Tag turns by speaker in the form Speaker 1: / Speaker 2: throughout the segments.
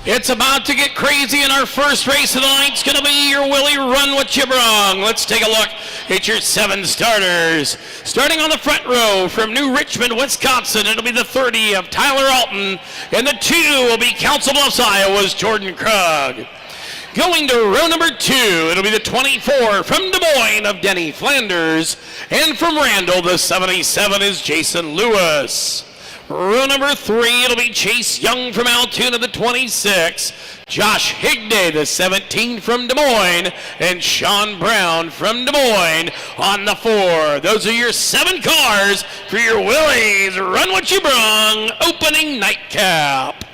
Speaker 1: It's about to get crazy, and our first race of the night is going to be your Willie Run What You Brung. Let's take a look at your 7 starters. Starting on the front row from New Richmond, Wisconsin, it'll be the 30 of Tyler Alton, and the 2 will be Council Bluffs, Iowa's Jordan Krug. Going to row number 2, it'll be the 24 from Des Moines of Denny Flanders, and from Randall, the 77 is Jason Lewis. Row number 3, it'll be Chase Young from Altoona, the 26. Josh Higday, the 17 from Des Moines, and Sean Brown from Des Moines on the 4. Those are your 7 cars for your Willies Run What You Brung opening nightcap.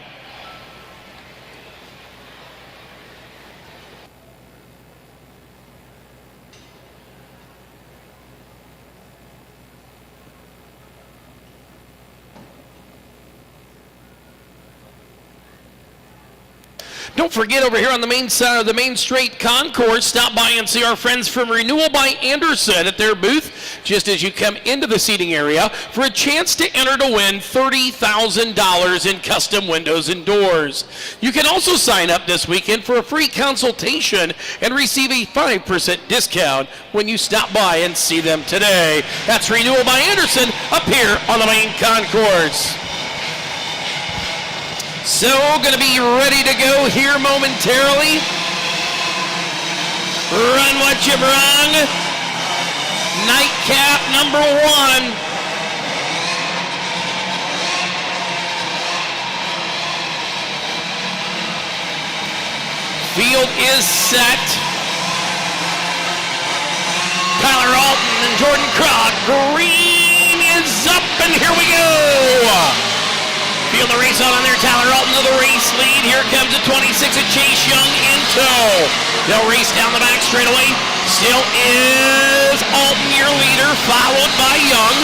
Speaker 1: Don't forget, over here on the main side of the Main Straight Concourse, stop by and see our friends from Renewal by Anderson at their booth just as you come into the seating area for a chance to enter to win $30,000 in custom windows and doors. You can also sign up this weekend for a free consultation and receive a 5% discount when you stop by and see them today. That's Renewal by Anderson up here on the main concourse. So, going to be ready to go here momentarily. Run What You Brung. Nightcap number 1. Field is set. Tyler Alton and Jordan Krug. Green is up, and here we go. Feel the race on there. Tyler Alton to the race lead. Here comes the 26 of Chase Young in tow. They'll race down the back straightaway. Still is Alton your leader, followed by Young.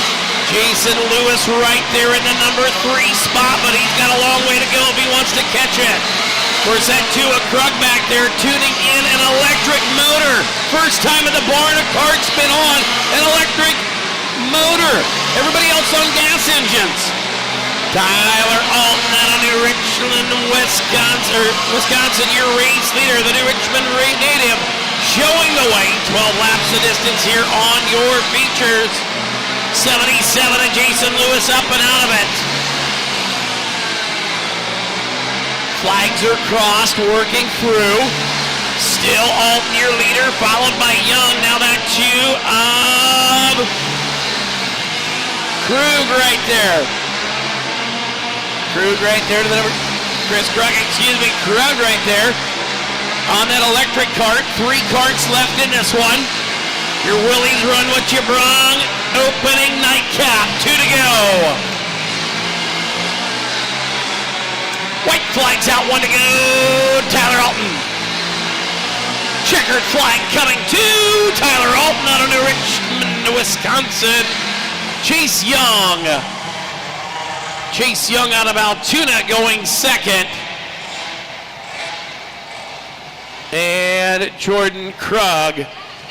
Speaker 1: Jason Lewis right there in the number 3 spot, but he's got a long way to go if he wants to catch it. Of course, that 2 of Krug back there tuning in an electric motor. First time at the barn a cart's been on an electric motor. Everybody else on gas engines. Tyler Alton out of New Richmond, Wisconsin, your race leader, the New Richmond native, showing the way. 12 laps of distance here on your features. 77 and Jason Lewis up and out of it. Flags are crossed, working through. Still Alton your leader, followed by Young. Now that 2 of Krug right there. Krug right there to the number, Krug right there on that electric cart. 3 carts left in this one. Your Willies Run What You Brung opening nightcap. 2 to go. White flag's out, 1 to go. Tyler Alton. Checkered flag coming to Tyler Alton out of New Richmond, Wisconsin. Chase Young. Chase Young out of Altoona going second. And Jordan Krug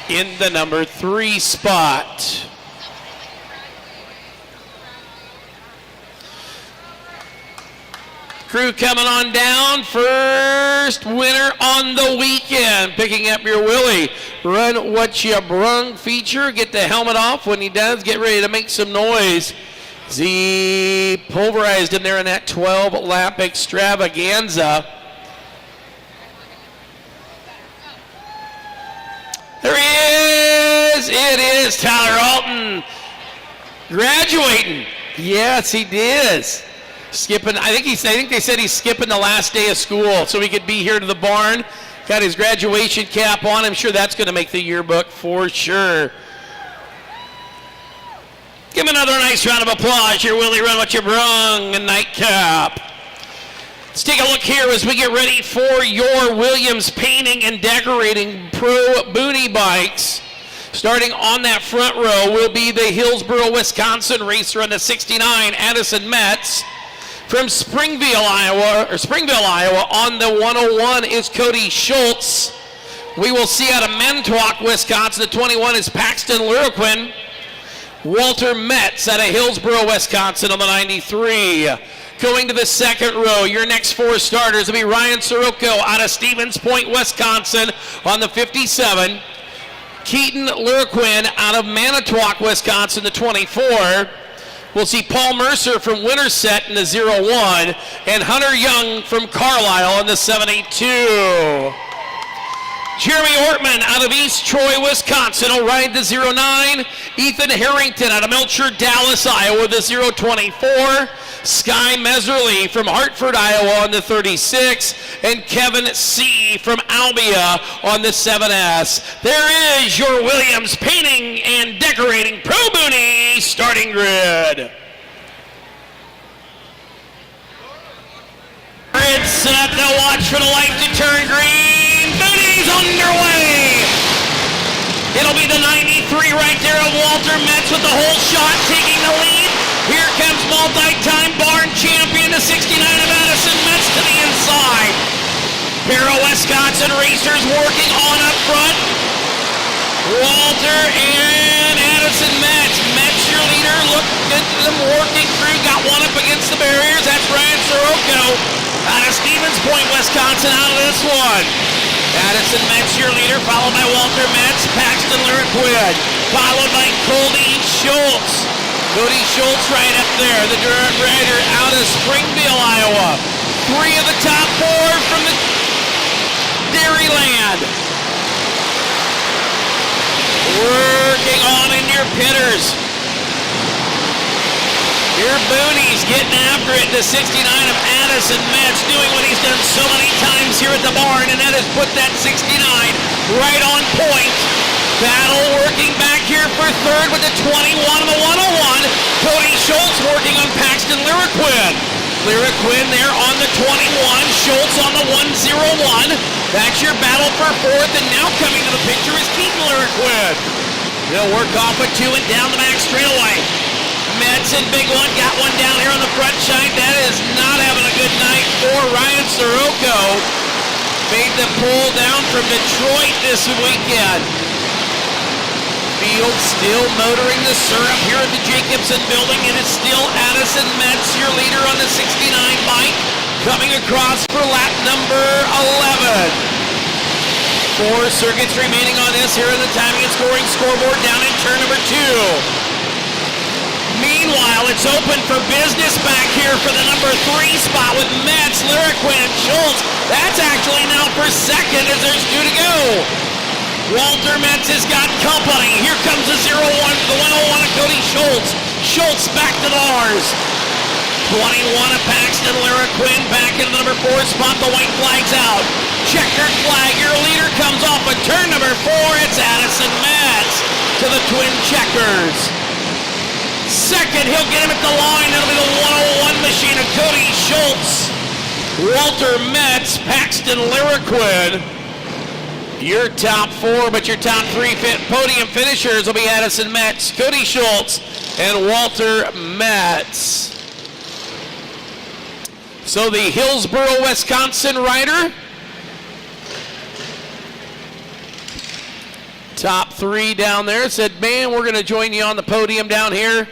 Speaker 1: in the number 3 spot. Crew coming on down. First winner on the weekend. Picking up your Willie Run What You Brung feature. Get the helmet off. When he does, get ready to make some noise. Z pulverized in there in that 12-lap extravaganza. There he is. It is Tyler Alton graduating. Yes, he did. Skipping. I think they said he's skipping the last day of school so he could be here to the barn. Got his graduation cap on. I'm sure that's going to make the yearbook for sure. Give him another nice round of applause. Your Willie Run What You Brung nightcap. Let's take a look here as we get ready for your Williams Painting and Decorating Pro Boonie Bikes. Starting on that front row will be the Hillsboro, Wisconsin racer on the 69, Addison Metz. From Springville, Iowa on the 101 is Cody Schultz. We will see out of Mentwalk, Wisconsin, the 21 is Paxton Luraquin. Walter Metz out of Hillsboro, Wisconsin on the 93. Going to the second row, your next 4 starters will be Ryan Sirocco out of Stevens Point, Wisconsin on the 57. Keaton Luraquin out of Manitowoc, Wisconsin, the 24. We'll see Paul Mercer from Winterset in the 01, and Hunter Young from Carlisle in the 72. Jeremy Ortman out of East Troy, Wisconsin will ride the 09. Ethan Harrington out of Melcher, Dallas, Iowa, the 024. Sky Meserly from Hartford, Iowa on the 36. And Kevin C. from Albia on the 7S. There is your Williams Painting and Decorating Pro Boonie starting grid. Grid set, now watch for the light to turn green. Boonie's underway. It'll be the 93 right there of Walter Metz with the whole shot taking the lead. Here comes multi-time barn champion, the 69 of Addison Metz to the inside. Pair of Wisconsin racers working on up front. Walter and Addison Metz. Metz, your leader, look at them working through, got one up against the barriers. That's Ryan Sirocco out of Stevens Point, Wisconsin, out of this one. Addison Metz, your leader, followed by Walter Metz, Paxton Luraquin, followed by Cody Schultz. Cody Schultz right up there, the dirt rider out of Springville, Iowa. 3 of the top 4 from the Dairyland. Working on in your pitters. Your Boonies getting after it. The 69 of Addison Metz doing what he's done so many times here at the barn, and that is put that 69 right on point. Battle working back here for third with the 21 and the 101. Cody Schultz working on Paxton Luraquin. Luraquin there on the 21. Schultz on the 101. That's your battle for fourth, and now coming to the picture is Keaton Luraquin. They'll work off a 2 and down the back straightaway. Metz and big one, got one down here on the front side. That is not having a good night for Ryan Sirocco. Made the pull down from Detroit this weekend. Field still motoring the syrup here at the Jacobson building. It is still Addison Metz, your leader on the 69 bike, coming across for lap number 11. 4 circuits remaining on this here in the timing and scoring scoreboard down in turn number 2. Meanwhile, it's open for business back here for the number 3 spot with Metz, Luraquin, and Schultz. That's actually now for second as there's 2 to go. Walter Metz has got company. Here comes the 01, the 101 of Cody Schultz. Schultz back to the bars. 21 of Paxton Luraquin back in the number 4 spot. The white flag's out. Checkered flag. Your leader comes off of turn number 4. It's Addison Metz to the twin checkers. Second, he'll get him at the line. That'll be the 101 machine of Cody Schultz. Walter Metz, Paxton Luraquin. Your top 4, but your top 3 podium finishers will be Addison Metz, Cody Schultz, and Walter Metz. So the Hillsboro, Wisconsin rider, top 3 down there, said, man, we're going to join you on the podium down here.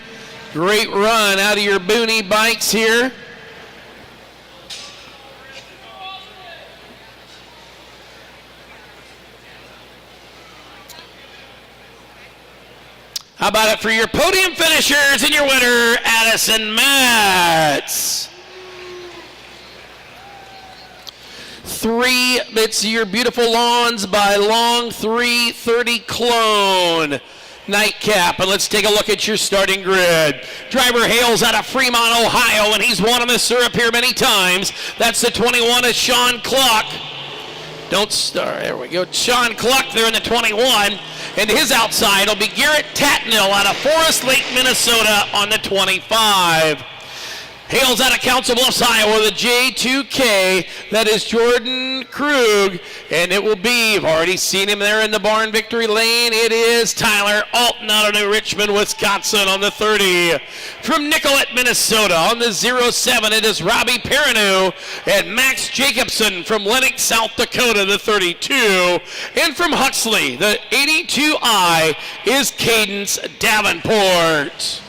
Speaker 1: Great run out of your Boonie bikes here. How about it for your podium finishers and your winner, Addison Metz. 3, it's your Beautiful Lawns by Long 330 Clone nightcap. And let's take a look at your starting grid. Driver hails out of Fremont, Ohio, and he's won on the syrup here many times. That's the 21 of Sean Cluck. Don't start, there we go. Sean Cluck there in the 21. And his outside will be Garrett Tatnell out of Forest Lake, Minnesota on the 25. Hails out of Council Bluffs, Iowa, the J2K. That is Jordan Krug. And it will be, you've already seen him there in the barn victory lane. It is Tyler Alton out of New Richmond, Wisconsin on the 30. From Nicollet, Minnesota on the 07, it is Robbie Perrineau. And Max Jacobson from Lenox, South Dakota, the 32. And from Huxley, the 82I is Cadence Davenport.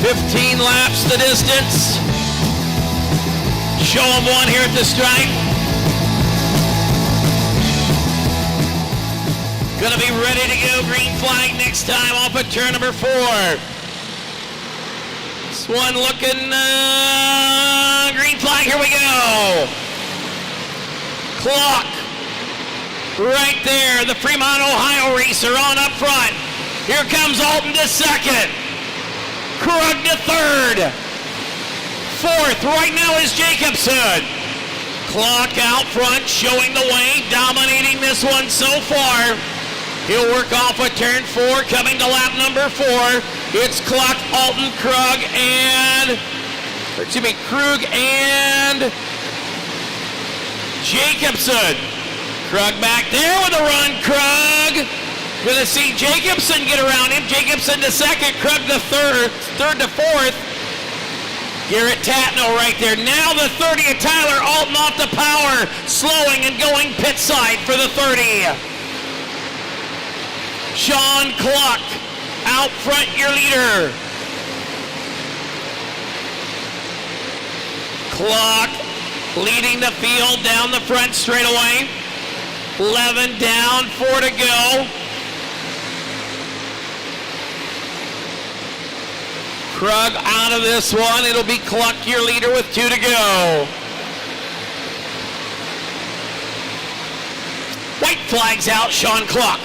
Speaker 1: "15 laps the distance. Show them one here at the stripe. Gonna be ready to go. Green flag next time off of turn number 4. This one looking green flag. Here we go. Clock right there. The Fremont, Ohio racer on up front. Here comes Alton to second. Krug to third. Fourth right now is Jacobson. Clock out front showing the way, dominating this one so far. He'll work off of turn 4, coming to lap number 4. It's Clock, Alton, Krug, and Jacobson. Krug back there with a run. Krug. Gonna see Jacobson get around him. Jacobson to second, Krug to third to fourth. Garrett Tatno right there. Now the 30 of Tyler Alton off the power, slowing and going pit side for the 30. Sean Cluck out front, your leader. Cluck leading the field down the front straightaway. 11 down, 4 to go. Krug out of this one. It'll be Cluck, your leader, with 2 to go. White flags out, Sean Cluck.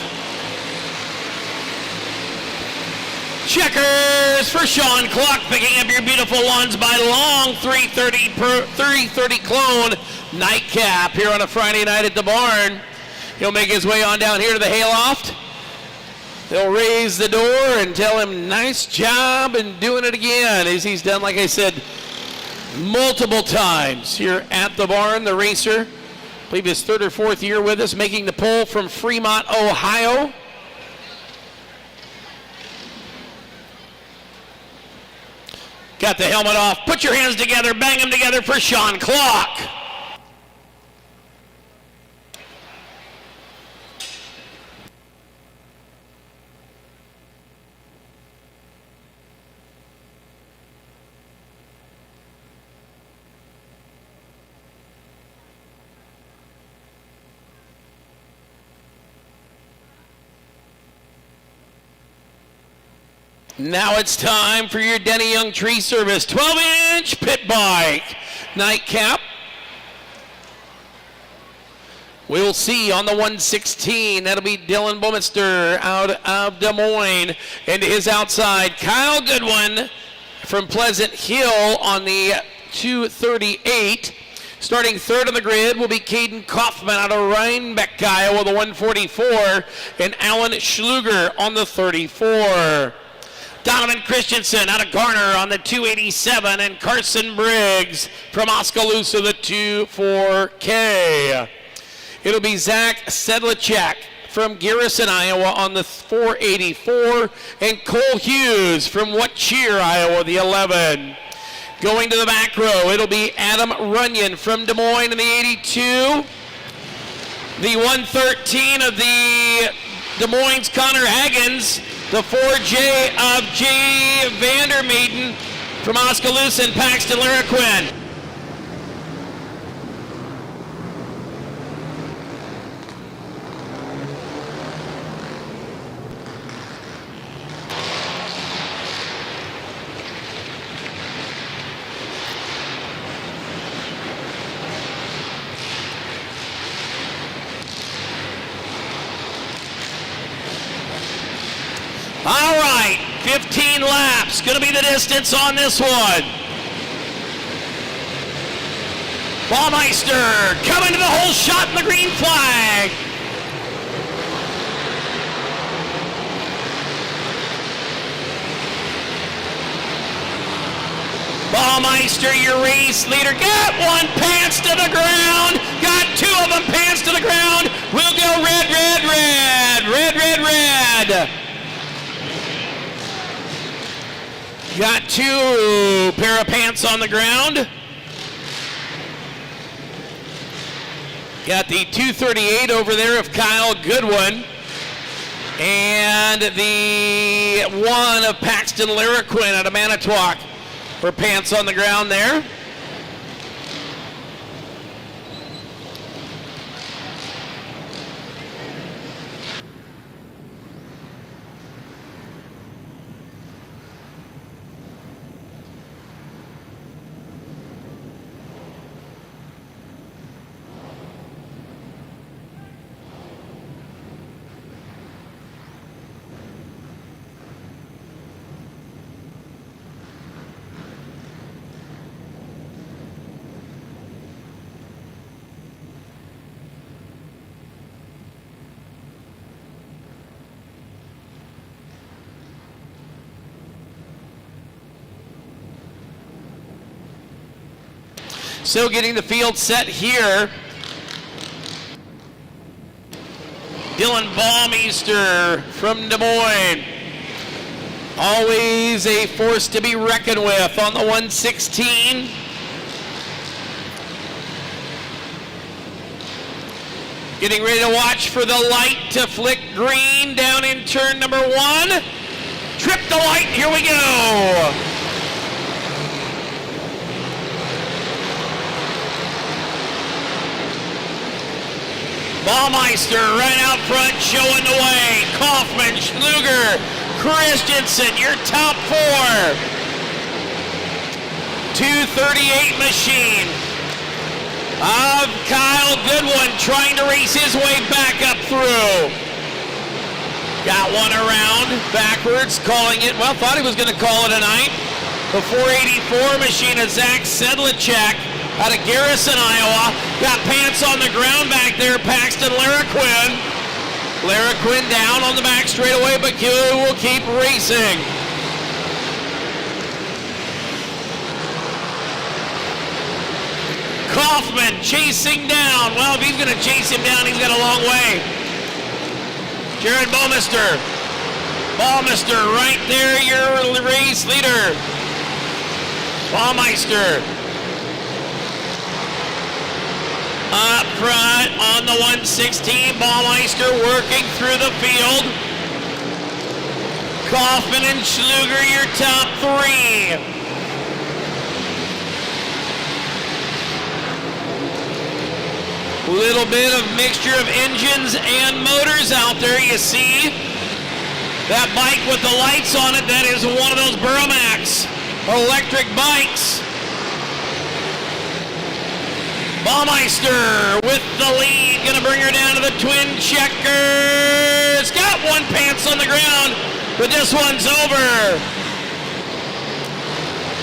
Speaker 1: Checkers for Sean Cluck, picking up your beautiful ones by long. 330 clone nightcap here on a Friday night at the barn. He'll make his way on down here to the hayloft. They'll raise the door and tell him nice job and doing it again, as he's done, like I said, multiple times here at the barn. The racer, I believe his 3rd or 4th year with us, making the pole from Fremont, Ohio. Got the helmet off. Put your hands together, bang them together for Sean Cluck. Now it's time for your Denny Young Tree Service 12-inch pit bike nightcap. We'll see on the 116. That'll be Dylan Bowminster out of Des Moines. And to his outside, Kyle Goodwin from Pleasant Hill on the 238. Starting 3rd on the grid will be Caden Kaufman out of Rhinebeck, Iowa, the 144. And Alan Schluger on the 34. Donovan Christensen out of Garner on the 287, and Carson Briggs from Oskaloosa, the 24K. It'll be Zach Sedlacek from Garrison, Iowa on the 484, and Cole Hughes from What Cheer, Iowa, the 11. Going to the back row, it'll be Adam Runyon from Des Moines in the 82. The 113 of the Des Moines, Connor Haggins. The 4J of J. Vandermeeden from Oskaloosa, and Paxton Laraquin. All right, 15 laps, gonna be the distance on this one. Baumeister coming to the hole, shot in the green flag. Baumeister, your race leader, got one, pants to the ground, got 2 of them, pants to the ground. We'll go red, red, red, red, red, red. Got 2 pair of pants on the ground. Got the 238 over there of Kyle Goodwin. And the 1 of Paxton Laraquin out of Manitowoc for pants on the ground there. So getting the field set here. Dylan Baumeister from Des Moines. Always a force to be reckoned with on the 116. Getting ready to watch for the light to flick green down in turn number 1. Trip the light, here we go. Baumeister right out front showing the way. Kaufman, Schluger, Christensen, your top 4. 238 machine of Kyle Goodwin trying to race his way back up through. Got one around backwards, calling it, well, thought he was going to call it a night. The 484 machine of Zach Sedlacek out of Garrison, Iowa. Got pants on the ground back there, Paxton Laraquin. Laraquin down on the back straightaway, but Q will keep racing. Kaufman chasing down. Well, if he's going to chase him down, he's got a long way. Jared Baumeister. Baumeister right there, your race leader. Baumeister. Up front on the 116, Baumeister working through the field. Kaufman and Schluger, your top 3. Little bit of mixture of engines and motors out there. You see that bike with the lights on it, that is one of those Burromax electric bikes. Baumeister with the lead, gonna bring her down to the twin checkers. Got one pants on the ground, but this one's over.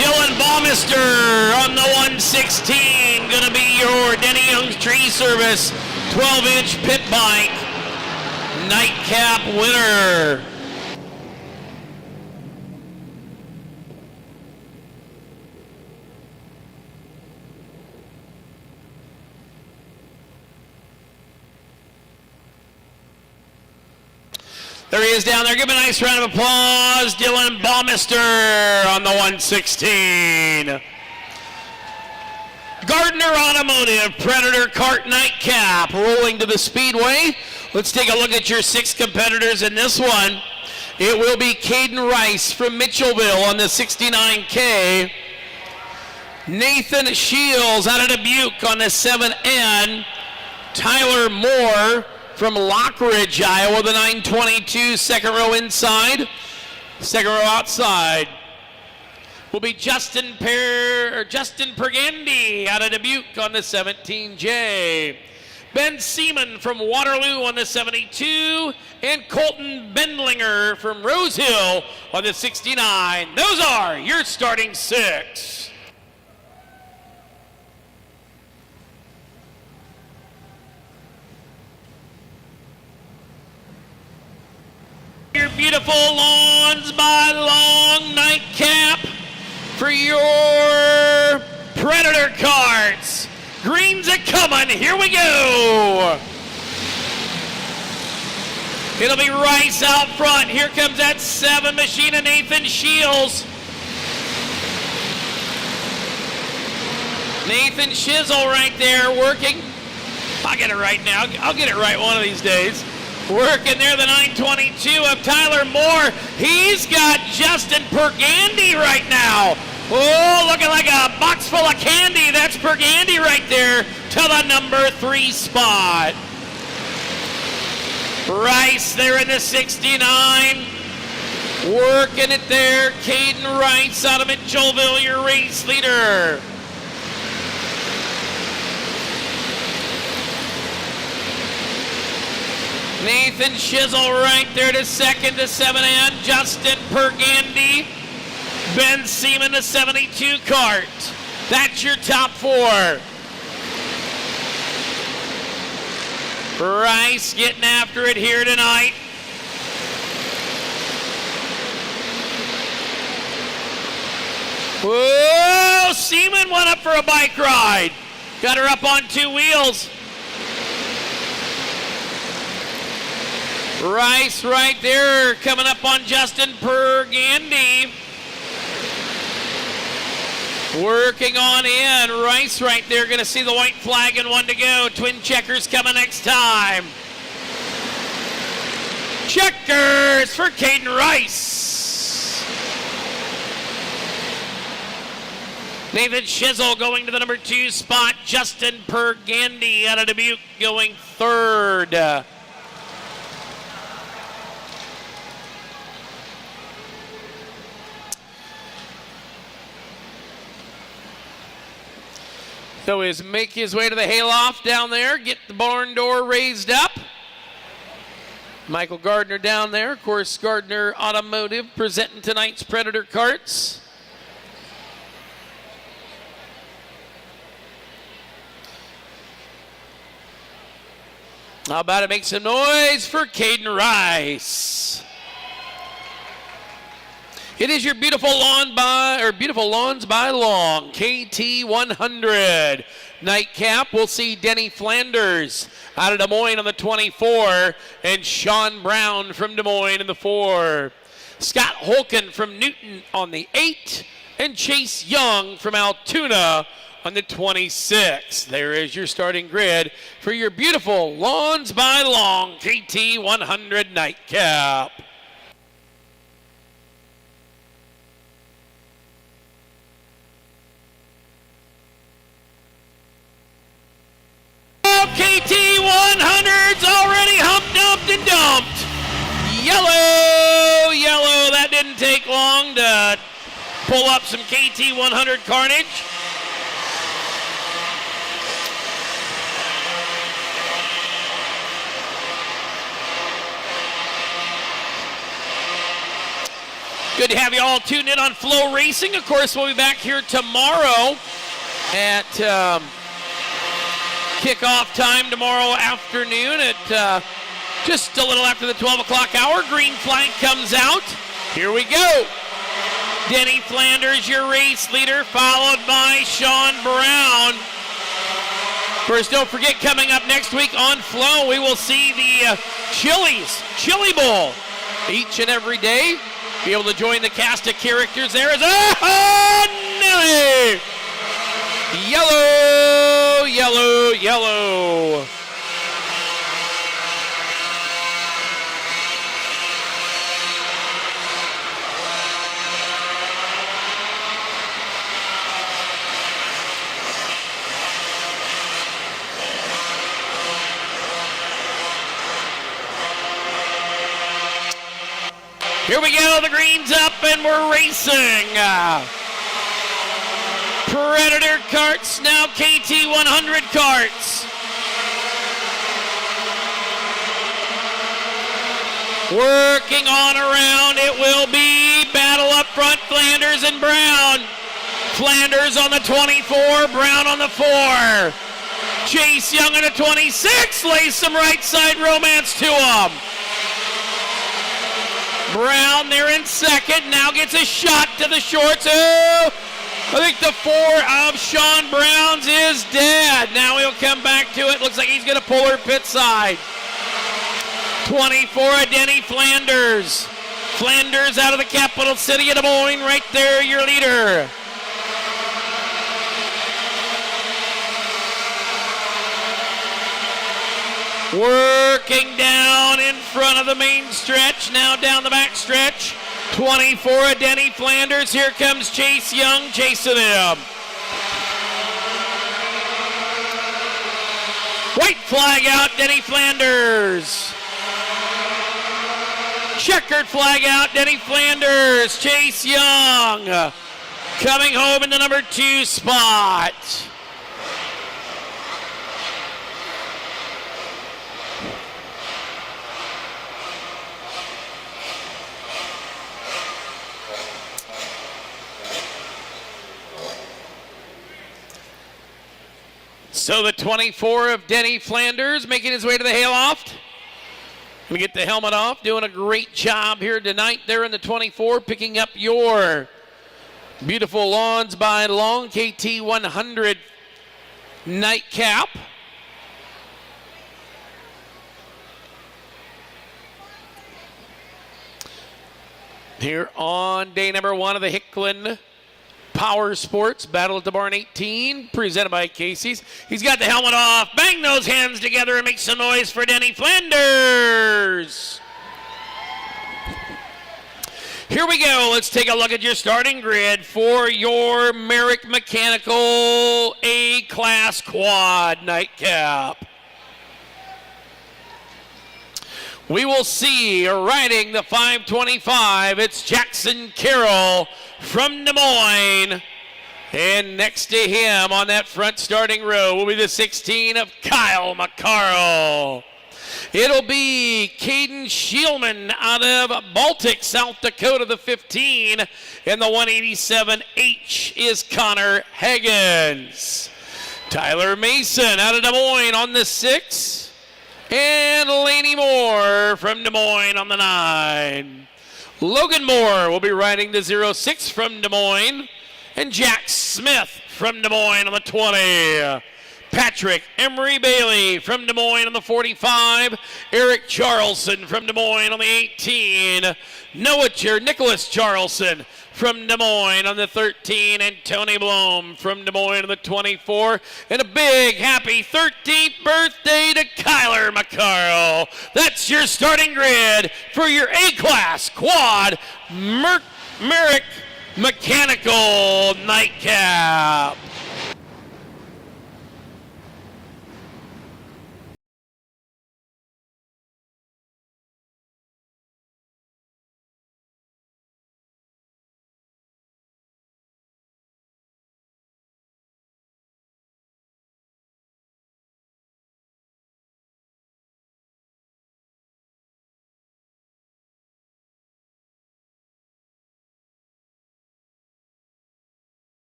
Speaker 1: Dylan Baumeister on the 116, gonna be your Denny Young's Tree Service 12-inch pit bike nightcap winner. There he is down there. Give him a nice round of applause. Dylan Baumeister on the 116. Gardner Automotive Predator Kart Nightcap rolling to the speedway. Let's take a look at your 6 competitors in this one. It will be Caden Rice from Mitchellville on the 69K. Nathan Shields out of Dubuque on the 7N. Tyler Moore from Lockridge, Iowa, the 922, second row inside, second row outside. Will be Justin Pergandy out of Dubuque on the 17J. Ben Seaman from Waterloo on the 72, and Colton Bendlinger from Rosehill on the 69. Those are your starting 6. Your beautiful Lawns by Long nightcap for your Predator carts. Green's a coming. Here we go. It'll be Rice out front. Here comes that 7 machine of Nathan Shields. Nathan Shizzle right there working I'll get it right now. I'll get it right one of these days. Working there, the 922 of Tyler Moore. He's got Justin Pergandy right now. Oh, looking like a box full of candy. That's Pergandy right there to the number 3 spot. Rice there in the 69. Working it there. Caden Rice out of Mitchellville, your race leader. Nathan Shizzle right there to second to 7N. Justin Pergandy. Ben Seaman to 72 cart. That's your top 4. Rice getting after it here tonight. Whoa, Seaman went up for a bike ride. Got her up on 2 wheels. Rice right there coming up on Justin Pergandy. Working on in. Rice right there, going to see the white flag and 1 to go. Twin checkers coming next time. Checkers for Caden Rice. Nathan Shizzle going to the number 2 spot. Justin Pergandy out of Dubuque going 3rd. So he's make his way to the hayloft down there, get the barn door raised up. Michael Gardner down there. Of course, Gardner Automotive presenting tonight's Predator carts. How about it make some noise for Caden Rice? It is your Beautiful Lawns by Long, KT 100. Nightcap, we'll see Denny Flanders out of Des Moines on the 24, and Sean Brown from Des Moines in the 4. Scott Holken from Newton on the 8, and Chase Young from Altoona on the 26. There is your starting grid for your Beautiful Lawns by Long, KT 100 Nightcap. KT 100's already humped, dumped, and dumped. Yellow, yellow. That didn't take long to pull up some KT 100 carnage. Good to have you all tuned in on FloRacing. Of course, we'll be back here tomorrow at kickoff time tomorrow afternoon at just a little after the 12 o'clock hour. Green flag comes out. Here we go. Denny Flanders, your race leader, followed by Sean Brown. First, don't forget, coming up next week on Flo, we will see the Chili's Chili Bowl each and every day. Be able to join the cast of characters there as Nelly. Yellow, yellow, yellow. Here we go, the green's up and we're racing. Predator carts, now KT 100 carts. Working on around, it will be battle up front, Flanders and Brown. Flanders on the 24, Brown on the 4. Chase Young on the 26, lays some right side romance to him. Brown there in second, now gets a shot to the shorts. Oh, I think the 4 of Sean Brown's is dead. Now he'll come back to it. Looks like he's going to pull her pit side. 24 of Denny Flanders. Flanders out of the capital city of Des Moines, right there, your leader. Working down in front of the main stretch, now down the back stretch. 24 of Denny Flanders. Here comes Chase Young chasing him. White flag out, Denny Flanders. Checkered flag out, Denny Flanders. Chase Young coming home in the number 2 spot. So the 24 of Denny Flanders making his way to the hayloft. Gonna get the helmet off, doing a great job here tonight there in the 24, picking up your beautiful Lawns by Long KT 100 nightcap. Here on day number 1 of the Hicklin Power Sports Battle at the Barn 18, presented by Casey's. He's got the helmet off. Bang those hands together and make some noise for Denny Flanders. Here we go. Let's take a look at your starting grid for your Merrick Mechanical A-Class Quad Nightcap. We will see riding the 525. It's Jackson Carroll from Des Moines. And next to him on that front starting row will be the 16 of Kyle McCarl. It'll be Caden Shielman out of Baltic, South Dakota, the 15. And the 187H is Connor Higgins. Tyler Mason out of Des Moines on the 6. And Laney Moore from Des Moines on the 9. Logan Moore will be riding the 06 from Des Moines. And Jack Smith from Des Moines on the 20. Patrick Emery Bailey from Des Moines on the 45. Eric Charlson from Des Moines on the 18. Nicholas Charlson from Des Moines on the 13, and Tony Blom from Des Moines on the 24. And a big happy 13th birthday to Kyler McCarl. That's your starting grid for your A-Class Quad Merrick Mechanical Nightcap.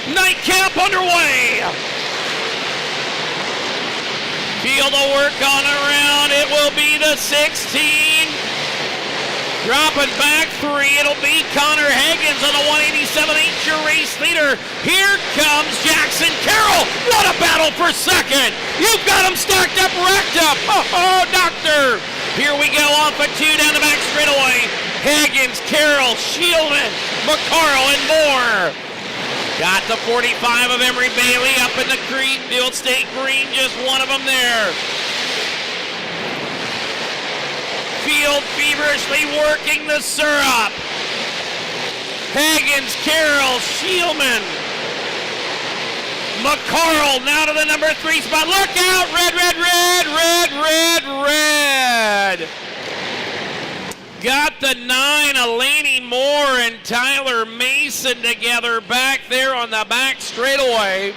Speaker 1: Nightcap underway. Field of work on around. It will be the 16. Dropping back 3. It'll be Connor Higgins on the 187H, your race leader. Here comes Jackson Carroll. What a battle for second. You've got him stacked up, racked up. Oh, doctor. Here we go off of 2 down the back straightaway. Higgins, Carroll, Shielman, McCarl, and Moore. Got the 45 of Emery Bailey up in the creek. Field State Green, just one of them there. Field feverishly working the syrup. Higgins, Carroll, Shielman. McCarl now to the number 3 spot. Look out! Red, red, red, red, red, red. Got the 9, Laney Moore and Tyler Mason together back there on the back straightaway.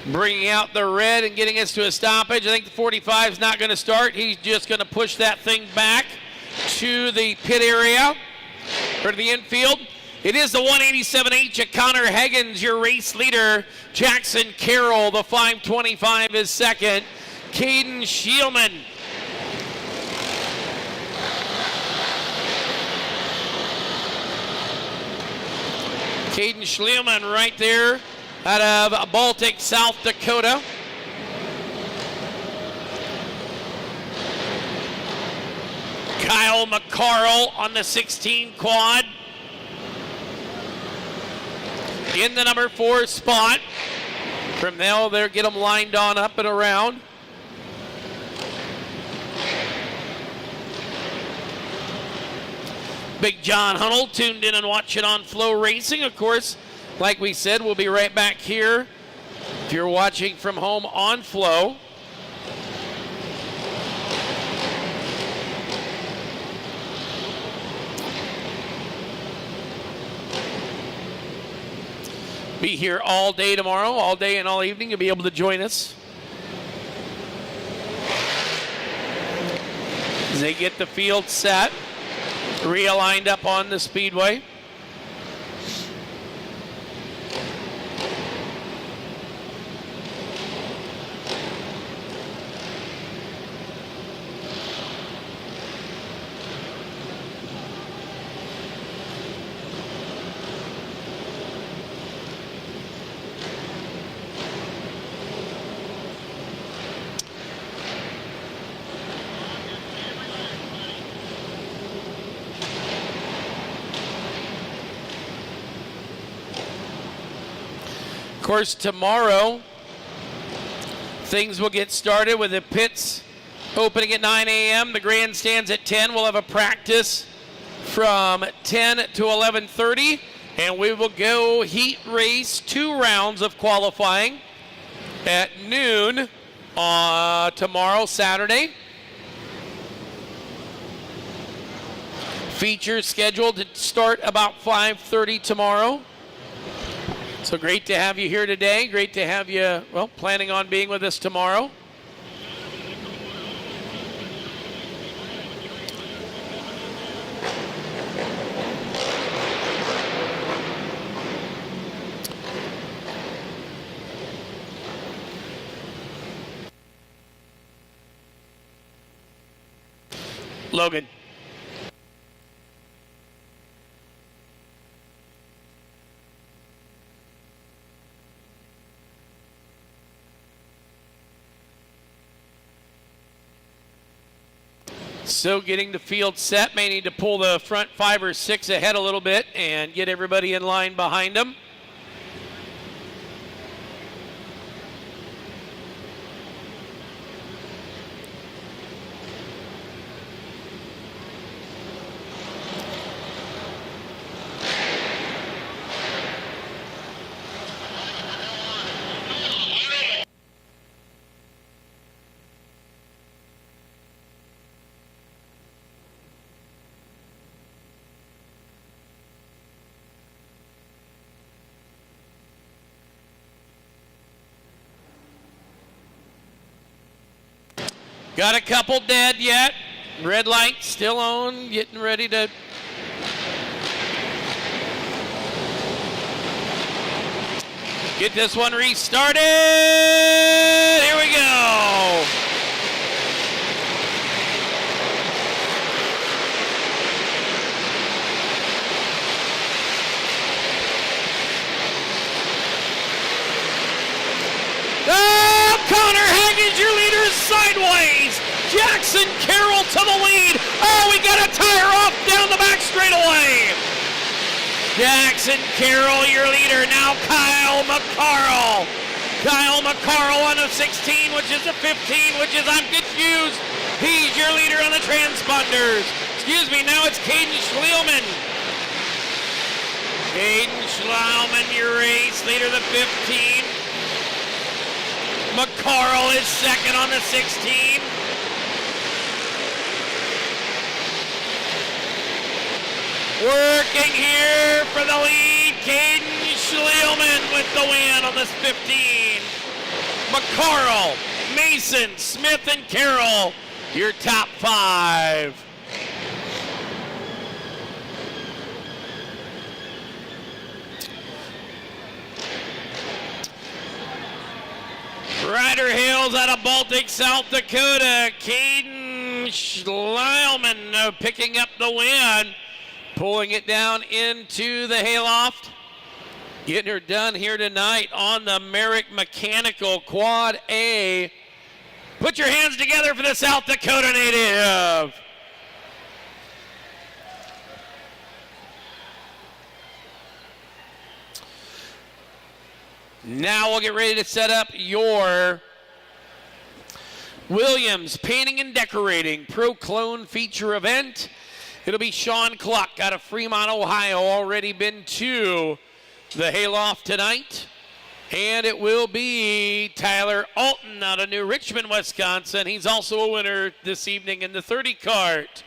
Speaker 1: bringing out the red and getting us to a stoppage. I think the 45 is not going to start. He's just going to push that thing back to the pit area or to the infield. It is the 187H at Connor Higgins, your race leader. Jackson Carroll, the 525 is second. Caden Shielman. Caden Schleelman right there out of Baltic, South Dakota. Kyle McCarl on the 16 quad. In the number 4 spot. From there, get them lined on up and around. Big John Hunnell tuned in and watching on FloRacing. Of course, like we said, we'll be right back here if you're watching from home on Flo. Be here all day tomorrow, all day and all evening. You'll be able to join us as they get the field set. Realigned up on the speedway. Of course, tomorrow, things will get started with the pits opening at 9 a.m. The grandstands at 10. We'll have a practice from 10 to 11:30, and we will go heat race 2 rounds of qualifying at noon tomorrow, Saturday. Features scheduled to start about 5:30 tomorrow. So great to have you here today. Great to have you, well, planning on being with us tomorrow. Logan. So getting the field set, may need to pull the front 5 or 6 ahead a little bit and get everybody in line behind them. Got a couple dead yet. Red light still on, getting ready to get this one restarted. Here we go. Oh, Connor Higgins, your leader, is sideways. Jackson Carroll to the lead. Oh, we got a tire off down the back straightaway. Jackson Carroll, your leader. Now Kyle McCarl. Kyle McCarl on a 16, which is a 15, which is, I'm confused. He's your leader on the transponders. Excuse me, now it's Caden Schleelman. Caden Schleelman, your race leader, the 15. McCarl is second on the 16. Working here for the lead, Caden Schleelman with the win on this 15. McCarl, Mason, Smith, and Carroll, your top 5. Ryder Hills out of Baltic, South Dakota. Caden Schleilman picking up the win. Pulling it down into the hayloft. Getting her done here tonight on the Merrick Mechanical Quad A. Put your hands together for the South Dakota native. Now we'll get ready to set up your Williams Painting and Decorating Pro Clone Feature Event. It'll be Sean Cluck out of Fremont, Ohio, already been to the hayloft tonight. And it will be Tyler Alton out of New Richmond, Wisconsin. He's also a winner this evening in the 30 cart.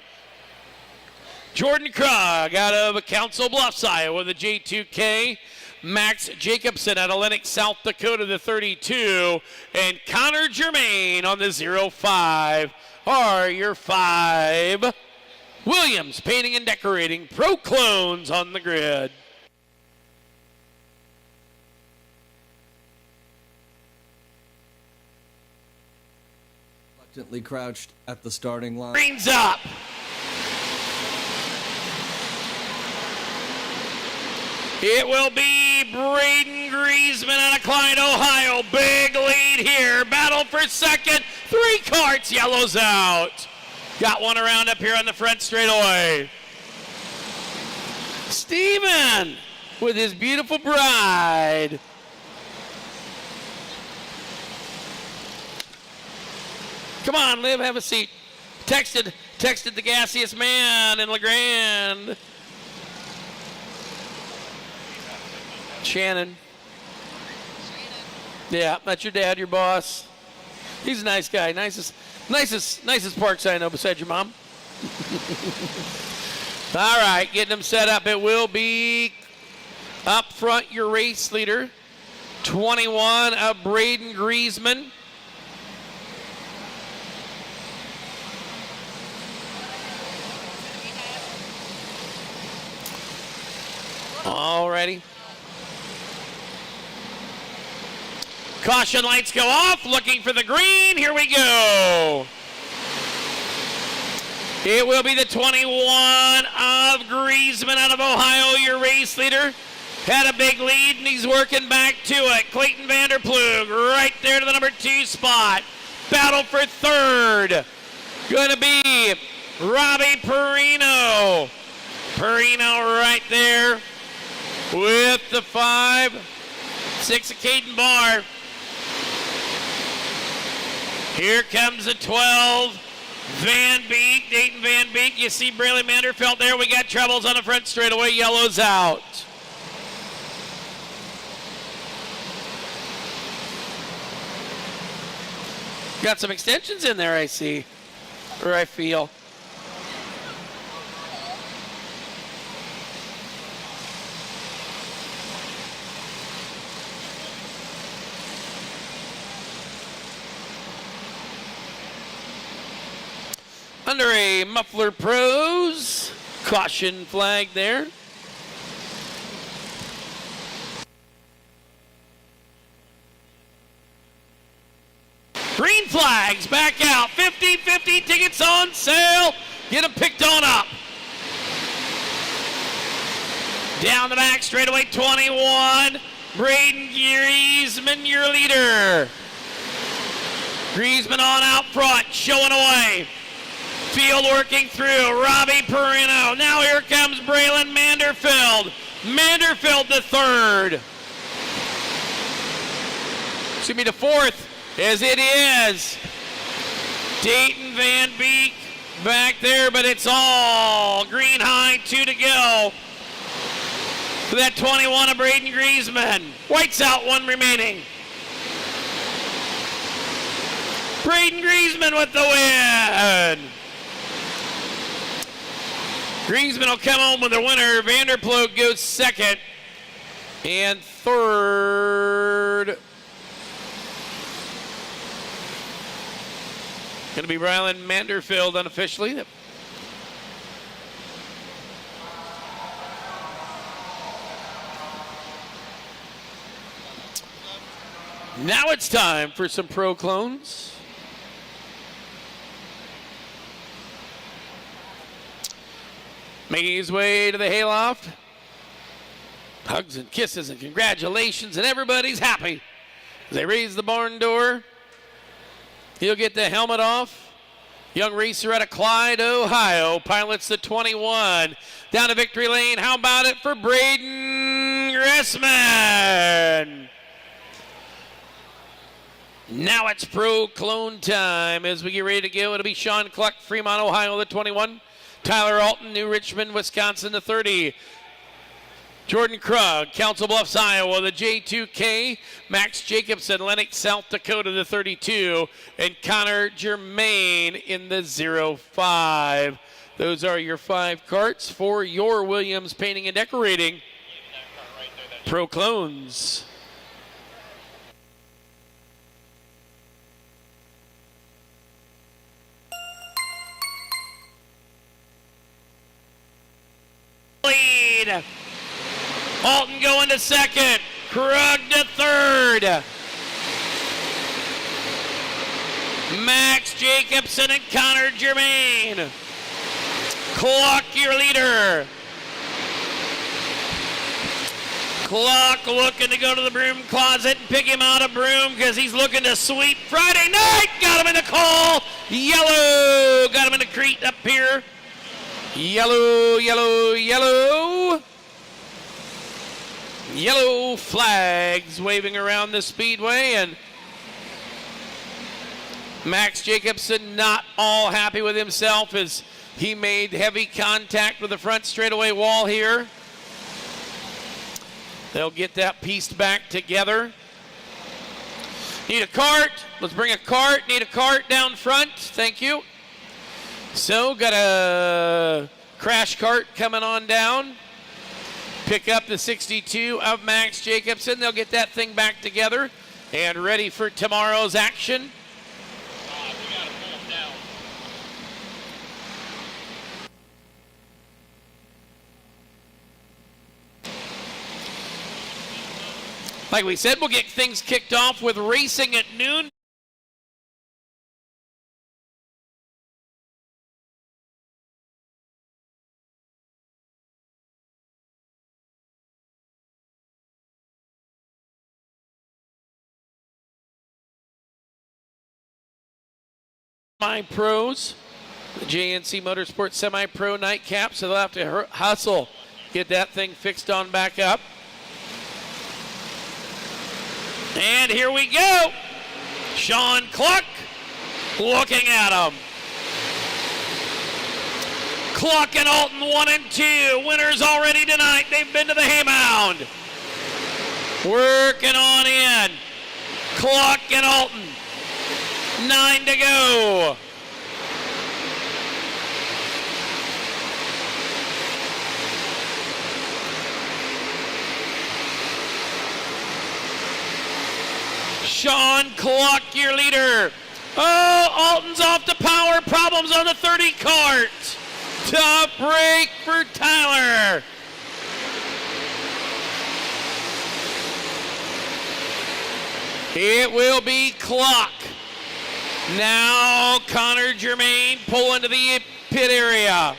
Speaker 1: Jordan Krug out of Council Bluffs, Iowa, the J2K. Max Jacobson out of Lenox, South Dakota, the 32. And Connor Germain on the 05 are your 5 Williams Painting and Decorating Pro Clones on the grid.
Speaker 2: Reluctantly crouched at the starting line.
Speaker 1: Green's up. It will be Braden Griezmann out of Clyde, Ohio. Big lead here. Battle for second. 3 carts. Yellows out. Got one around up here on the front straightaway. Steven with his beautiful bride. Come on, Liv, have a seat. Texted the gassiest man in LeGrand. Shannon. Yeah, that's your dad, your boss. He's a nice guy. Nicest parks I know besides your mom. All right, getting them set up. It will be up front your race leader, 21 of Braden Griezmann. Alrighty. Caution lights go off, looking for the green. Here we go. It will be the 21 of Griezmann out of Ohio, your race leader. Had a big lead, and he's working back to it. Clayton Vanderplug right there to the number 2 spot. Battle for third. Going to be Robbie Perino. Perino right there with the 5. 6 of Caden Barr. Here comes the 12. Van Beek, Dayton Van Beek. You see Braylon Manderfeld there. We got troubles on the front straightaway. Yellows out. Got some extensions in there, I see. Or I feel. Under a Muffler Pros, caution flag there. Green flags back out. 50-50 tickets on sale. Get them picked on up. Down the back straightaway, 21. Braden Griezmann, your leader. Griezmann on out front, showing away. Field working through. Robbie Perino. Now here comes Braylon Manderfeld. Manderfeld the third. Excuse me, the fourth, as it is. Dayton Van Beek back there, but it's all green high, 2 to go. For that 21 of Braden Griezmann. White's out, 1 remaining. Braden Griezmann with the win. Griezmann will come home with the winner. Vanderplug goes second. And third Going to be Rylan Manderfield unofficially. Now it's time for some pro clones. Making his way to the hayloft. Hugs and kisses and congratulations, and everybody's happy. As they raise the barn door, he'll get the helmet off. Young racer out of Clyde, Ohio, pilots the 21. Down to victory lane, how about it for Braden Gressman? Now it's pro clone time as we get ready to go. It'll be Sean Cluck, Fremont, Ohio, the 21. Tyler Alton, New Richmond, Wisconsin, the 30. Jordan Krug, Council Bluffs, Iowa, the J2K. Max Jacobson, Lenox, South Dakota, the 32. And Connor Germain in the 05. Those are your 5 carts for your Williams Painting and Decorating Pro Clones. Lead. Alton going to second. Krug to third. Max Jacobson and Connor Germain. Clock your leader. Clock looking to go to the broom closet and pick him out a broom because he's looking to sweep Friday night. Got him in the call. Yellow. Got him in the crete up here. Yellow, yellow, yellow. Yellow flags waving around the speedway, and Max Jacobson not all happy with himself as he made heavy contact with the front straightaway wall here. They'll get that pieced back together. Need a cart. Let's bring a cart. Need a cart down front. Thank you. So got a crash cart coming on down. Pick up the 62 of Max Jacobson. They'll get that thing back together and ready for tomorrow's action.
Speaker 3: We gotta pull them down.
Speaker 1: Like we said, we'll get things kicked off with racing at noon. Semi-pros, the JNC Motorsports Semi-Pro nightcap, so they'll have to hustle, get that thing fixed on back up. And here we go. Sean Cluck looking at him. Cluck and Alton 1 and 2. Winners already tonight. They've been to the Haymound. Working on in. Cluck and Alton. 9 to go. Sean Cluck, your leader. Oh, Alton's off the power. Problems on the 30 cart. Tough break for Tyler. It will be Cluck. Now Connor Germain pulling to the pit area.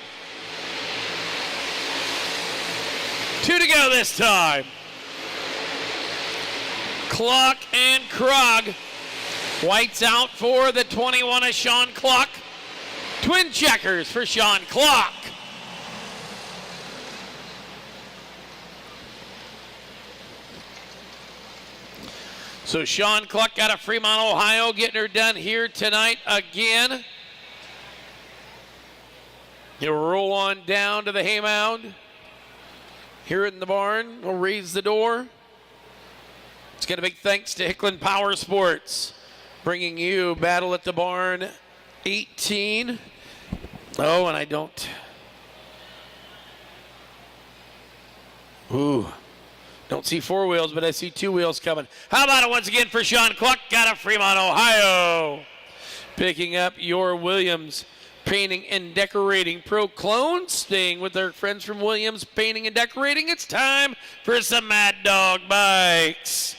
Speaker 1: 2 to go this time. Cluck and Krug. Whites out for the 21 of Sean Cluck. Twin checkers for Sean Cluck. So Sean Cluck out of Fremont, Ohio, getting her done here tonight again. He'll roll on down to the Haymound. Here in the barn, we'll raise the door. Let's get a big thanks to Hicklin Power Sports, bringing you Battle at the Barn 18. Oh, and I don't. Don't see 4 wheels, but I see 2 wheels coming. How about it once again for Sean Cluck out of Fremont, Ohio? Picking up your Williams Painting and Decorating Pro Clone. Staying with our friends from Williams Painting and Decorating. It's time for some Mad Dog bikes.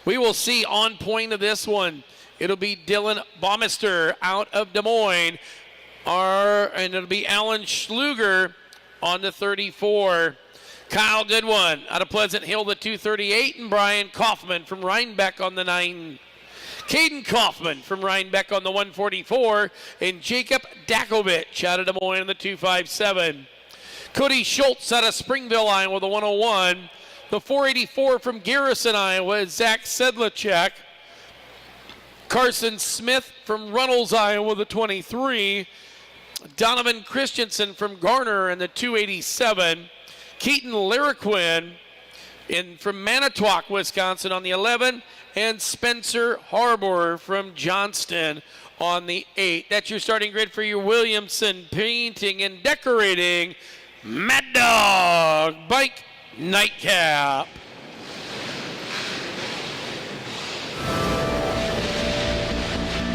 Speaker 1: We will see on point of this one. It'll be Dylan Baumister out of Des Moines. And it'll be Alan Schluger on the 34. Kyle Goodwin out of Pleasant Hill, the 238. And Brian Kaufman from Rhinebeck on the 9. Caden Kaufman from Rhinebeck on the 144, and Jacob Dakovich out of Des Moines on the 257. Cody Schultz out of Springville, Iowa, the 101. The 484 from Garrison, Iowa is Zach Sedlacek. Carson Smith from Runnels, Iowa, the 23. Donovan Christensen from Garner in the 287. Keaton Laraquin from Manitowoc, Wisconsin on the 11. And Spencer Harbour from Johnston on the 8. That's your starting grid for your Williamson Painting and Decorating Mad Dog Bike Nightcap.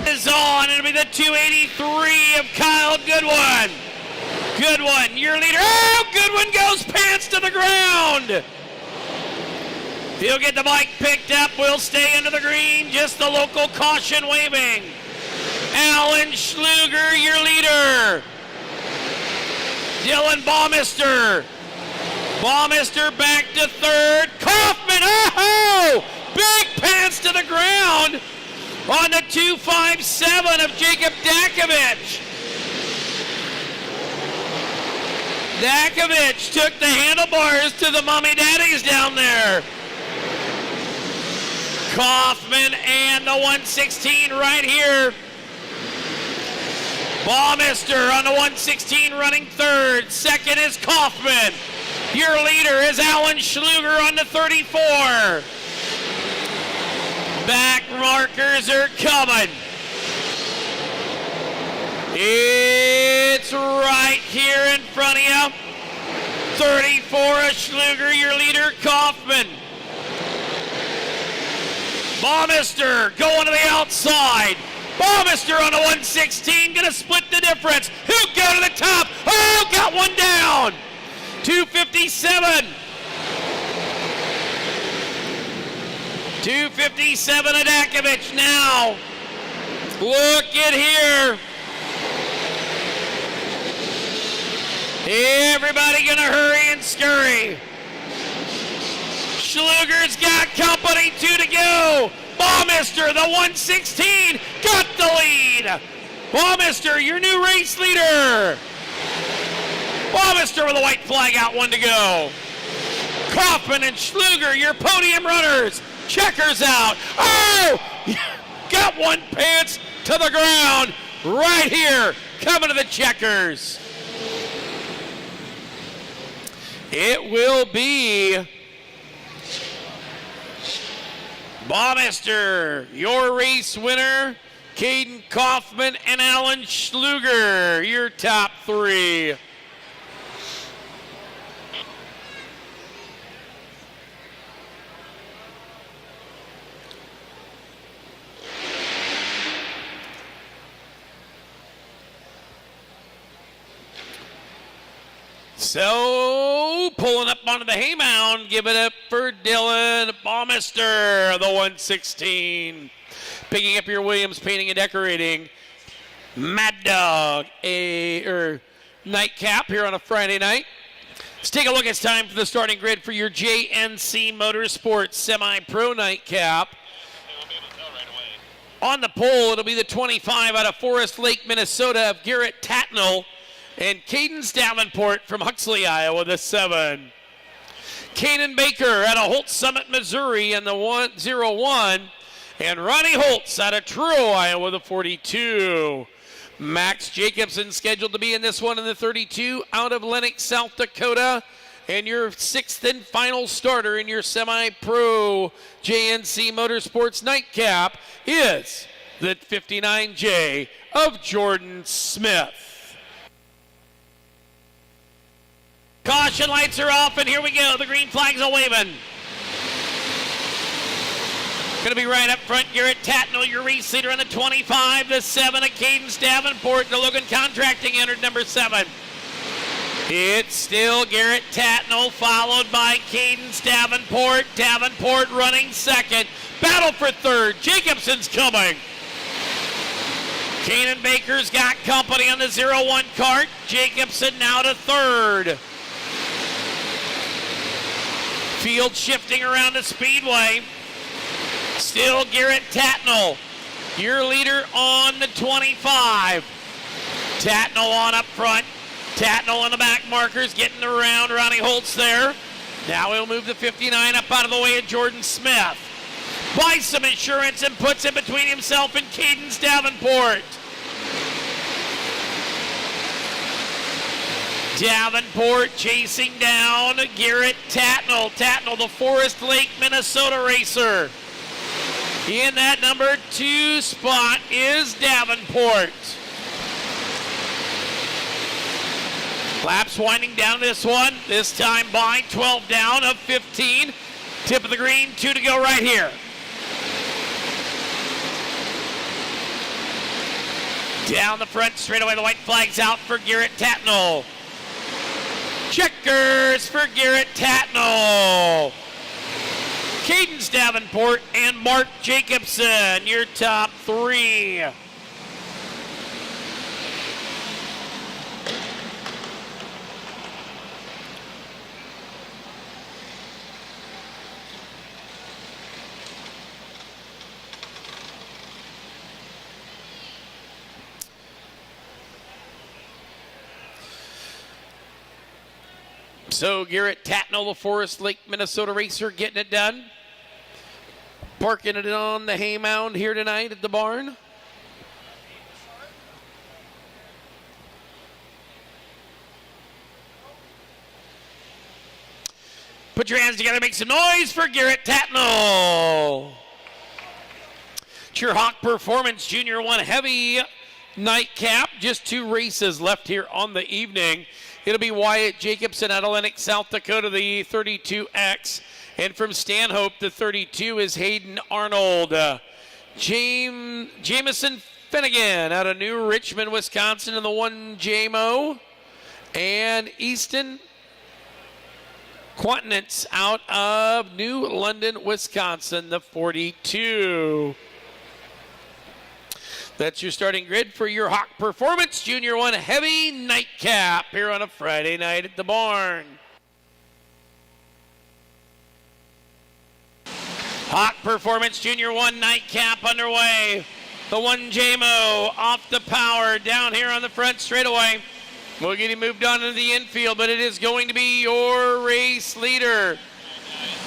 Speaker 1: Is on. It'll be the 283 of Kyle Goodwin. Goodwin, your leader. Oh, Goodwin goes pants to the ground. He'll get the bike picked up. We'll stay into the green. Just the local caution waving. Alan Schluger, your leader. Dylan Baumister. Baumister back to third. Kaufman, oh! Big pants to the ground on the 257 of Jacob Dakovich. Dakovich took the handlebars to the mommy daddies down there. Kaufman and the 116 right here. Baumister on the 116 running third. Second is Kaufman. Your leader is Alan Schluger on the 34. Back markers are coming. It's right here in front of you. 34 is Schluger, your leader, Kaufman. Baumister going to the outside. Baumister on the 116, gonna split the difference. Who'll go to the top? Oh, got one down. 257. 257 at Dakovich now. Look at here. Everybody gonna hurry and scurry. Schluger's got company, 2 to go. Baumister, the 116, got the lead. Baumister, your new race leader. Baumister with a white flag out, 1 to go. Kaufman and Schluger, your podium runners. Checkers out. Oh! Got one pants to the ground right here. Coming to the checkers. It will be Baumister, your race winner, Caden Kaufman and Alan Schluger, your top 3. So, pulling up onto the hay mound, give it up for Dylan Baumister, the 116. Picking up your Williams Painting and Decorating Mad Dog nightcap here on a Friday night. Let's take a look. It's time for the starting grid for your JNC Motorsports Semi-Pro nightcap. On the pole, it'll be the 25 out of Forest Lake, Minnesota of Garrett Tatnell. And Cadence Davenport from Huxley, Iowa, the 7. Caden Baker out of Holt Summit, Missouri, in the 101. And Ronnie Holtz out of Truro, Iowa, the 42. Max Jacobson scheduled to be in this one in the 32 out of Lenox, South Dakota. And your 6th and final starter in your semi-pro JNC Motorsports nightcap is the 59J of Jordan Smith. Caution lights are off, and here we go. The green flags are waving. Going to be right up front, Garrett Tatnall, your race leader on the 25. The 7 of Cadence Davenport. The Logan Contracting entered number 7. It's still Garrett Tatnall, followed by Cadence Davenport. Davenport running second. Battle for third. Jacobson's coming. Kanan Baker's got company on the 0-1 cart. Jacobson now to third. Field shifting around the speedway. Still Garrett Tatnall, your leader on the 25. Tatnall on up front. Tatnall on the back markers, getting around Ronnie Holtz there. Now he'll move the 59 up out of the way of Jordan Smith. Buys some insurance and puts it between himself and Cadence Davenport. Davenport chasing down Garrett Tatnall. Tatnall, the Forest Lake, Minnesota racer. In that number 2 spot is Davenport. Laps winding down this one. This time by 12 down of 15. Tip of the green, 2 to go right here. Down the front straightaway, the white flag's out for Garrett Tatnall. Checkers for Garrett Tatnall. Cadence Davenport and Mark Jacobson, your top 3. So Garrett Tatnall, the Forest Lake, Minnesota racer, getting it done. Parking it on the hay mound here tonight at the barn. Put your hands together, make some noise for Garrett Tatnall. Hawk Performance Junior 1 Heavy Nightcap. Just 2 races left here on the evening. It'll be Wyatt Jacobson out of Lennox, South Dakota, the 32X. And from Stanhope, the 32 is Hayden Arnold. Jamison Finnegan out of New Richmond, Wisconsin, in the 1 JMO. And Easton Quantinance out of New London, Wisconsin, the 42. That's your starting grid for your Hawk Performance Junior 1 Heavy Nightcap here on a Friday night at the barn. Hawk Performance Junior 1 Nightcap underway. The 1 JMO off the power down here on the front straightaway. We'll get him moved on into the infield, but it is going to be your race leader,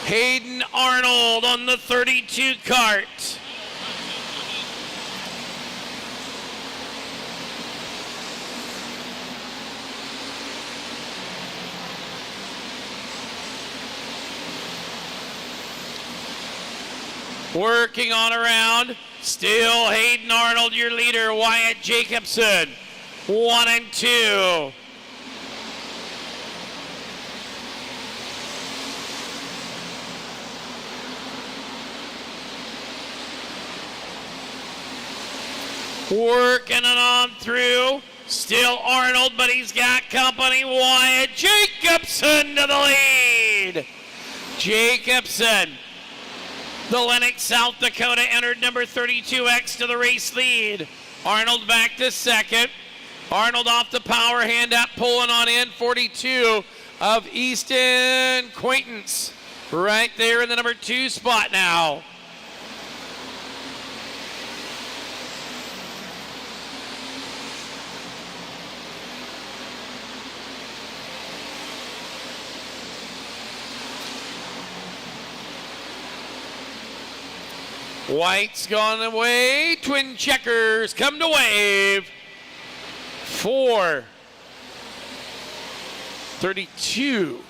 Speaker 1: Hayden Arnold on the 32 cart. Working on around, still Hayden Arnold, your leader, Wyatt Jacobson, 1 and 2. Working it on through, still Arnold, but he's got company, Wyatt Jacobson to the lead. Jacobson, the Lennox, South Dakota, entered number 32X to the race lead. Arnold back to second. Arnold off the power, hand up, pulling on in. 42 of Easton Quaintance. Right there in the number 2 spot now. White's gone away. Twin checkers come to wave. 4. 32.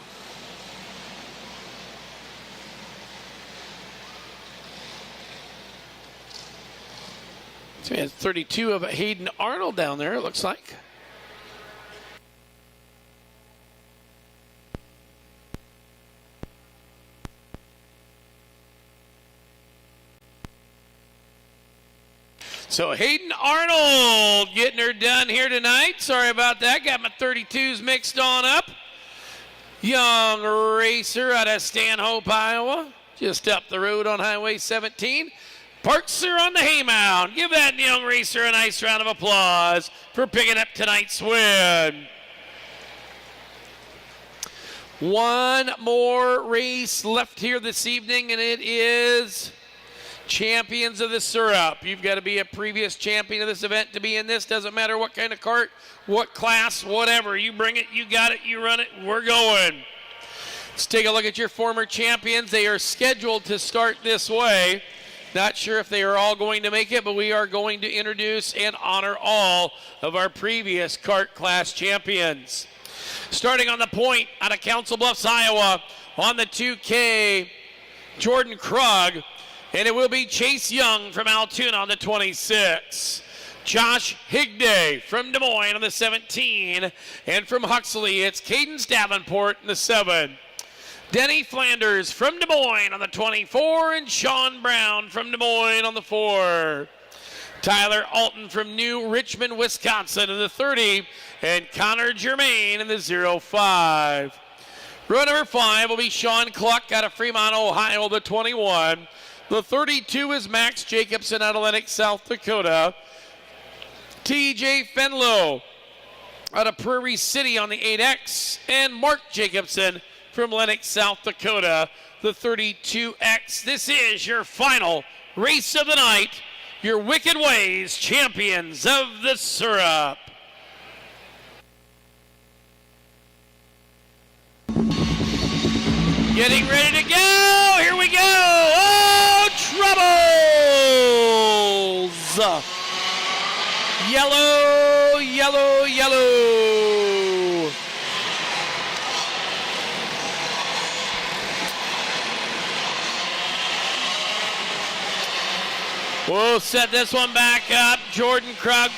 Speaker 1: So we have 32 of Hayden Arnold down there, it looks like. So Hayden Arnold getting her done here tonight. Sorry about that. Got my 32s mixed on up. Young racer out of Stanhope, Iowa. Just up the road on Highway 17. Parks her on the haymound. Give that young racer a nice round of applause for picking up tonight's win. One more race left here this evening, and it is Champions of the Syrup. You've got to be a previous champion of this event to be in this. Doesn't matter what kind of cart, what class, whatever. You bring it, you got it, you run it, we're going. Let's take a look at your former champions. They are scheduled to start this way. Not sure if they are all going to make it, but we are going to introduce and honor all of our previous kart class champions. Starting on the point out of Council Bluffs, Iowa, on the 2K, Jordan Krug. And it will be Chase Young from Altoona on the 26. Josh Higday from Des Moines on the 17. And from Huxley, it's Cadence Davenport in the 7. Denny Flanders from Des Moines on the 24. And Sean Brown from Des Moines on the 4. Tyler Alton from New Richmond, Wisconsin in the 30. And Connor Germain in the 05. Row number 5 will be Sean Cluck out of Fremont, Ohio, the 21. The 32 is Max Jacobson out of Lenox, South Dakota. TJ Fenlow out of Prairie City on the 8X. And Mark Jacobson from Lenox, South Dakota, the 32X. This is your final race of the night. Your Wicked Ways Champions of the Syrup. Getting ready to go. Here we go. Oh, troubles. Yellow, yellow, yellow. We'll set this one back up. Jordan Krug,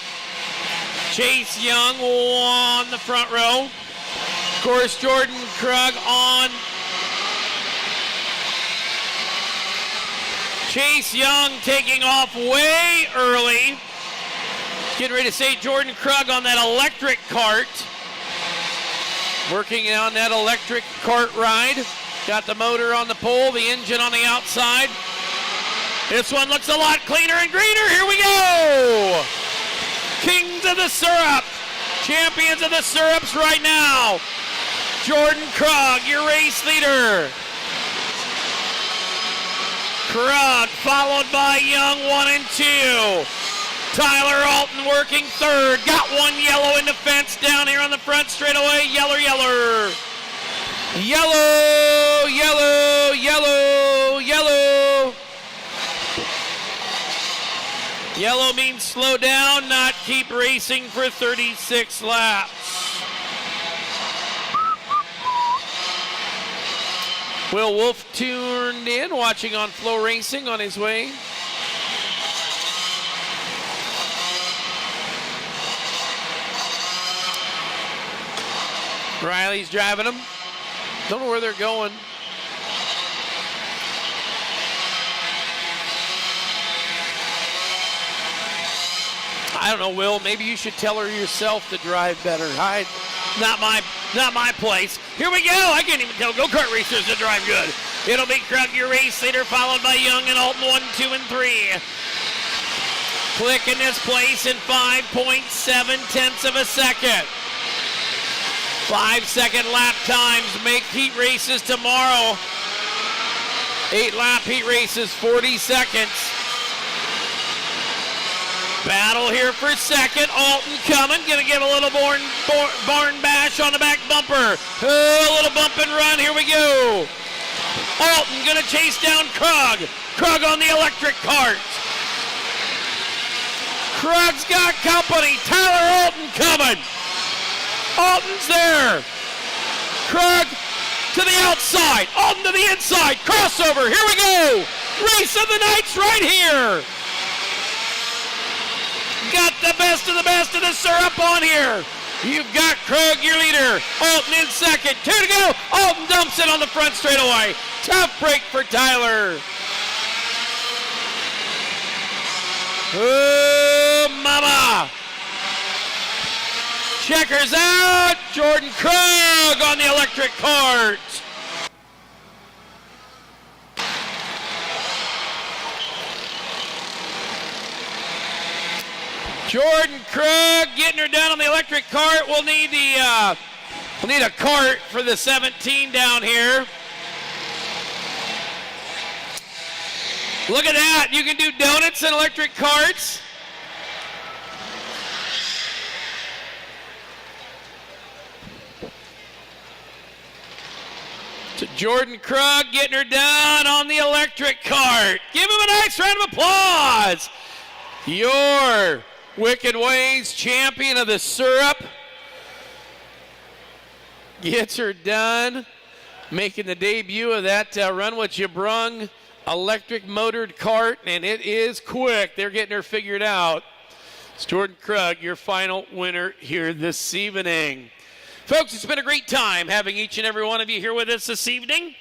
Speaker 1: Chase Young on the front row. Of course, Jordan Krug on. Chase Young taking off way early. Getting ready to say Jordan Krug on that electric cart. Working on that electric cart ride. Got the motor on the pole, the engine on the outside. This one looks a lot cleaner and greener. Here we go. Kings of the Syrup. Champions of the Syrups right now. Jordan Krug, your race leader. Krug followed by Young 1 and 2. Tyler Alton working third. Got one yellow in the fence down here on the front straightaway. Yeller, yeller. Yellow, yellow, yellow, yellow. Yellow means slow down, not keep racing for 36 laps. Will Wolf tuned in, watching on FloRacing on his way. Riley's driving them. Don't know where they're going. I don't know, Will. Maybe you should tell her yourself to drive better. Not my place. Here we go. I can't even tell go-kart racers to drive good. It'll be Krug, your race leader, followed by Young and Alton 1, 2, and 3. Click in this place in 5.7 of a second. 5-second lap times make heat races tomorrow. 8-lap heat races, 40 seconds. Battle here for second. Alton coming. Gonna give a little barn bash on the back bumper. Oh, a little bump and run. Here we go. Alton gonna chase down Krug. Krug on the electric cart. Krug's got company. Tyler Alton coming. Alton's there. Krug to the outside. Alton to the inside. Crossover. Here we go. Race of the night's right here. Got the best of the syrup on here. You've got Krug, your leader. Alton in second. 2 to go. Alton dumps it on the front straightaway. Tough break for Tyler. mama. Checkers out. Jordan Krug on the electric cart. Jordan Krug getting her done on the electric cart. We'll need a cart for the 17 down here. Look at that. You can do donuts and electric carts. To Jordan Krug getting her done on the electric cart. Give him a nice round of applause. Your Wicked Ways champion of the syrup gets her done, making the debut of that Run What You Brung electric motored cart, and it is quick. They're getting her figured out. It's Jordan Krug, your final winner here this evening. Folks, it's been a great time having each and every one of you here with us this evening.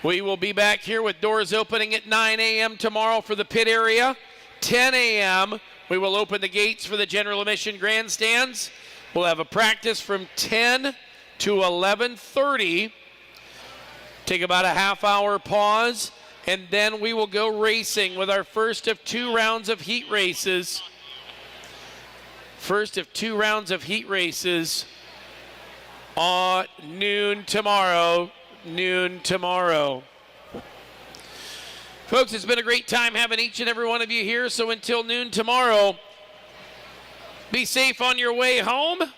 Speaker 1: We will be back here with doors opening at 9 a.m. tomorrow for the pit area. 10 a.m. we will open the gates for the general admission grandstands. We'll have a practice from 10 to 11:30. Take about a half-hour pause, and then we will go racing with our first of 2 rounds of heat races. First of 2 rounds of heat races on noon tomorrow. Folks, it's been a great time having each and every one of you here. So until noon tomorrow, be safe on your way home.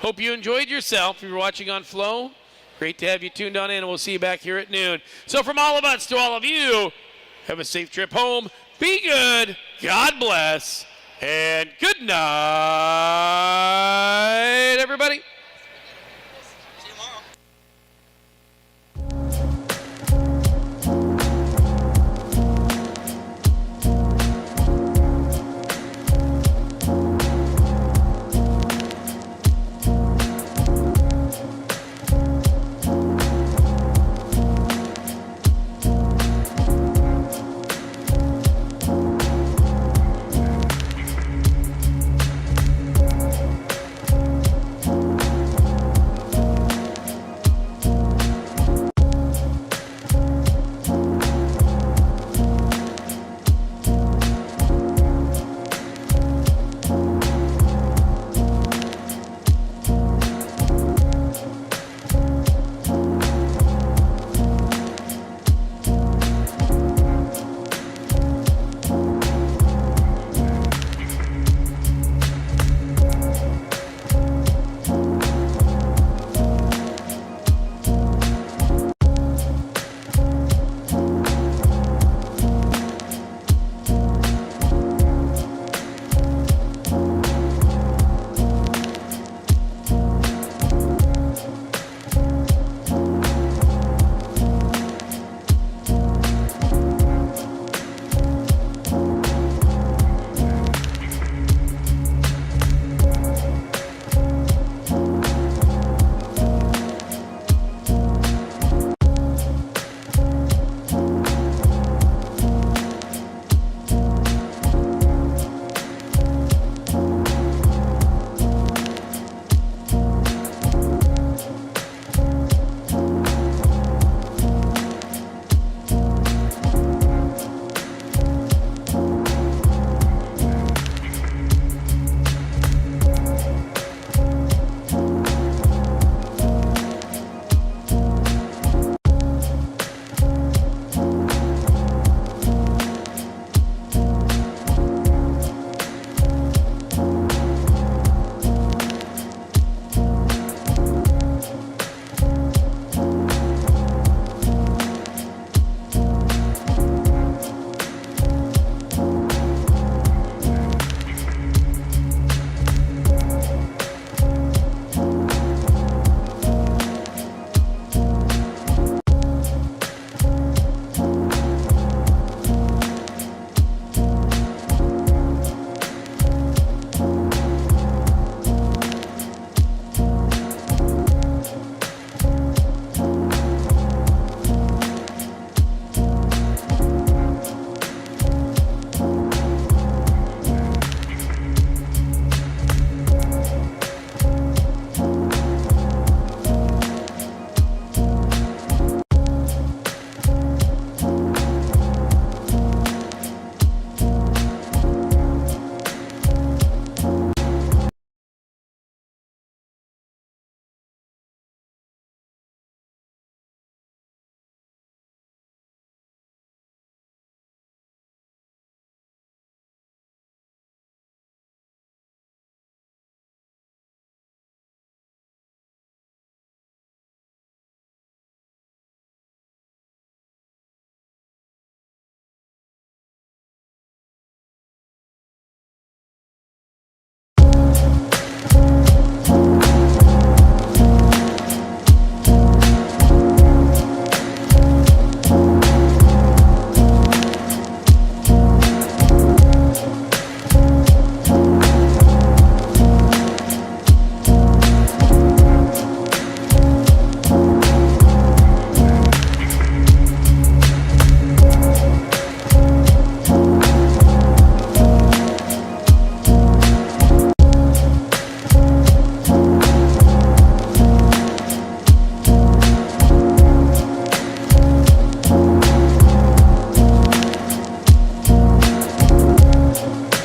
Speaker 1: Hope you enjoyed yourself. If you're watching on Flow, great to have you tuned on in, and we'll see you back here at noon. So from all of us to all of you, have a safe trip home. Be good. God bless. And good night, everybody.